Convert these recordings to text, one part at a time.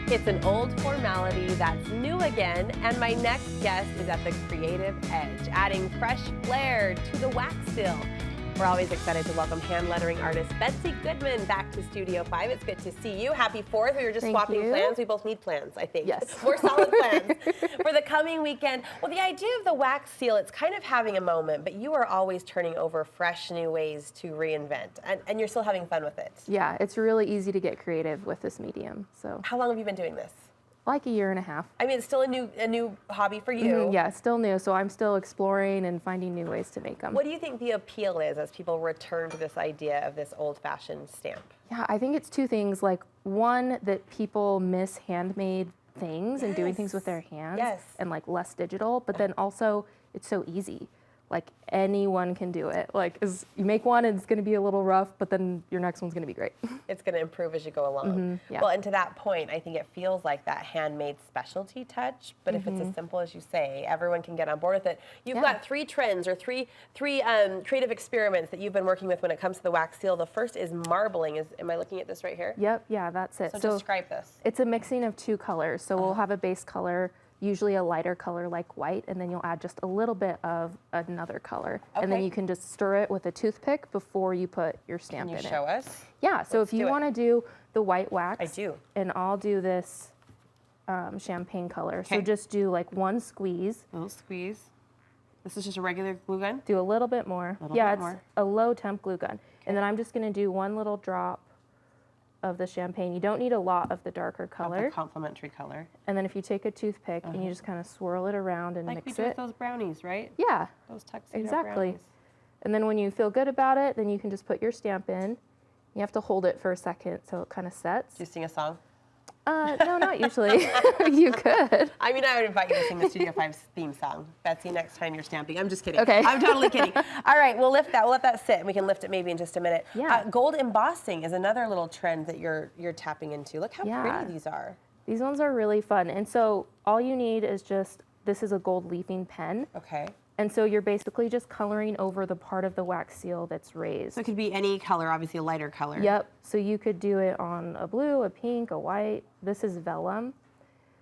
It's an old formality that's new again, and my next guest is at the creative edge, adding fresh flair to the wax seal. We're always excited to welcome hand lettering artist Betsy Goodman back to Studio 5. It's good to see you. Happy 4th. We were just swapping plans. We both need plans, I think. Yes. More solid plans for the coming weekend. Well, the idea of the wax seal, it's kind of having a moment, but you are always turning over fresh new ways to reinvent, and you're still having fun with it. Yeah, it's really easy to get creative with this medium. So how long have you been doing this? Like a year and a half. I mean, it's still a new hobby for you. Yeah, still new. So I'm still exploring and finding new ways to make them. What do you think the appeal is as people return to this idea of this old-fashioned stamp? Yeah, I think it's two things. Like, one, that people miss handmade things and doing things with their hands and like less digital, but then also it's so easy. Like, anyone can do it. Like, you make one and it's going to be a little rough, but then your next one's going to be great. It's going to improve as you go along. Yeah. Well, and to that point, I think it feels like that handmade specialty touch, but if it's as simple as you say, everyone can get on board with it. You've got 3 trends or three creative experiments that you've been working with when it comes to the wax seal. The first is marbling. Am I looking at this right here? Yep, yeah, that's it. So describe this. It's a mixing of 2 colors. So we'll have a base color, usually a lighter color like white, and then you'll add just a little bit of another color. And then you can just stir it with a toothpick before you put your stamp in it. Can you show us? Yeah, so if you want to do the white wax, I do. And I'll do this champagne color. So just do like 1 squeeze. A little squeeze. This is just a regular glue gun? Do a little bit more. It's a low temp glue gun. And then I'm just going to do 1 little drop of the champagne. You don't need a lot of the darker color. Of the complementary color. And then if you take a toothpick and you just kind of swirl it around and mix it. Like we do with those brownies, right? Yeah. Those tuxedo brownies. And then when you feel good about it, then you can just put your stamp in. You have to hold it for a second so it kind of sets. Do you sing a song? No, not usually. You could. I mean, I would invite you to sing the Studio 5's theme song. Betsy, next time you're stamping. I'm just kidding. Okay. I'm totally kidding. All right, we'll lift that. We'll let that sit, and we can lift it maybe in just a minute. Yeah. Gold embossing is another little trend that you're tapping into. Look how pretty these are. These ones are really fun. And so all you need is this is a gold leafing pen. Okay. And so you're basically just coloring over the part of the wax seal that's raised. So it could be any color, obviously a lighter color. Yep. So you could do it on a blue, a pink, a white. This is vellum,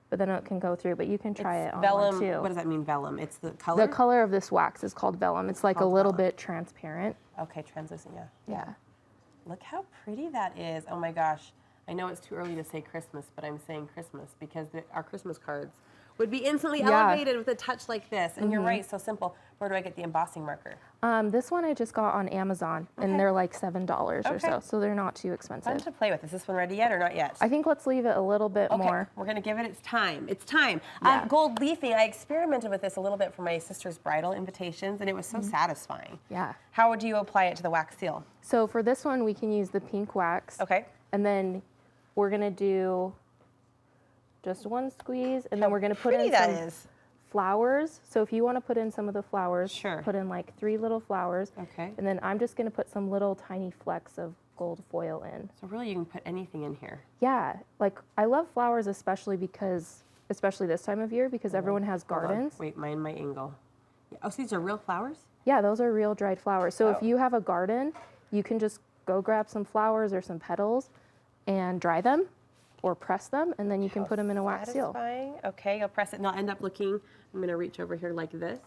but then it can go through. But you can try it on one too. What does that mean, vellum? It's the color? The color of this wax is called vellum. It's like a little bit transparent. Okay, translucent, Yeah. Look how pretty that is. Oh my gosh. I know it's too early to say Christmas, but I'm saying Christmas because our Christmas cards would be instantly elevated with a touch like this. And you're right, so simple. Where do I get the embossing marker? This one I just got on Amazon, and they're like $7 or so they're not too expensive. Fun to play with. Is this one ready yet or not yet? I think let's leave it a little bit more. We're going to give it its time. It's time. Yeah. Gold leafing, I experimented with this a little bit for my sister's bridal invitations, and it was so satisfying. Yeah. How would you apply it to the wax seal? So for this one, we can use the pink wax. Okay. And then we're going to do just 1 squeeze, and then we're going to put in some flowers. So if you want to put in some of the flowers, put in like 3 little flowers. Okay. And then I'm just going to put some little tiny flecks of gold foil in. So really you can put anything in here. Yeah. Like, I love flowers especially this time of year because everyone has gardens. Wait, mind my angle. Oh, so these are real flowers? Yeah, those are real dried flowers. So if you have a garden, you can just go grab some flowers or some petals and dry them or press them, and then you can put them in a wax seal. Okay, you'll press it, and I'll end up looking, I'm going to reach over here like this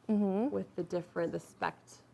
with the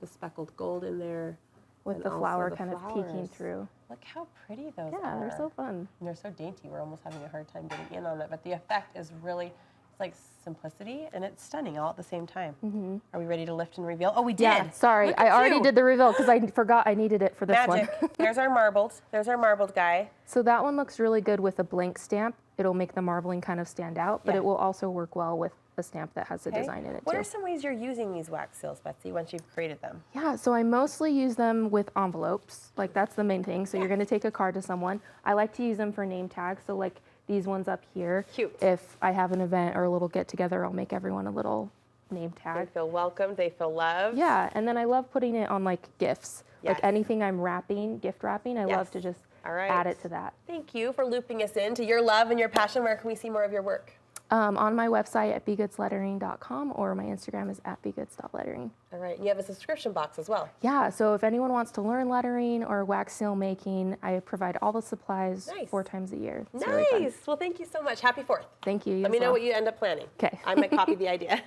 speckled gold in there. With the flower kind of peeking through. Look how pretty those are. Yeah, they're so fun. And they're so dainty, we're almost having a hard time getting in on it, but the effect is really, it's like simplicity, and it's stunning all at the same time. Are we ready to lift and reveal? Oh, we did. Yeah, sorry, I already did the reveal because I forgot I needed it for this one. There's our marbled guy. So that one looks really good with a blank stamp. It'll make the marbling kind of stand out, but it will also work well with a stamp that has a design in it What too. are some ways you're using these wax seals, Betsy, once you've created them? Yeah, so I mostly use them with envelopes. Like, that's the main thing. So you're going to take a card to someone. I like to use them for name tags. So like these ones up here. Cute. If I have an event or a little get together, I'll make everyone a little name tag. They feel welcomed, they feel loved. Yeah, and then I love putting it on like gifts. Like anything I'm wrapping, gift wrapping, I love to just add it to that. Thank you for looping us into your love and your passion. Where can we see more of your work? On my website at begoodslettering.com, or my Instagram is at begoods.lettering. All right, you have a subscription box as well. Yeah, so if anyone wants to learn lettering or wax seal making, I provide all the supplies 4 times a year. It's really fun. Well, thank you so much. Happy 4th. Thank you. Let me know what you end up planning. Okay. I might copy the idea.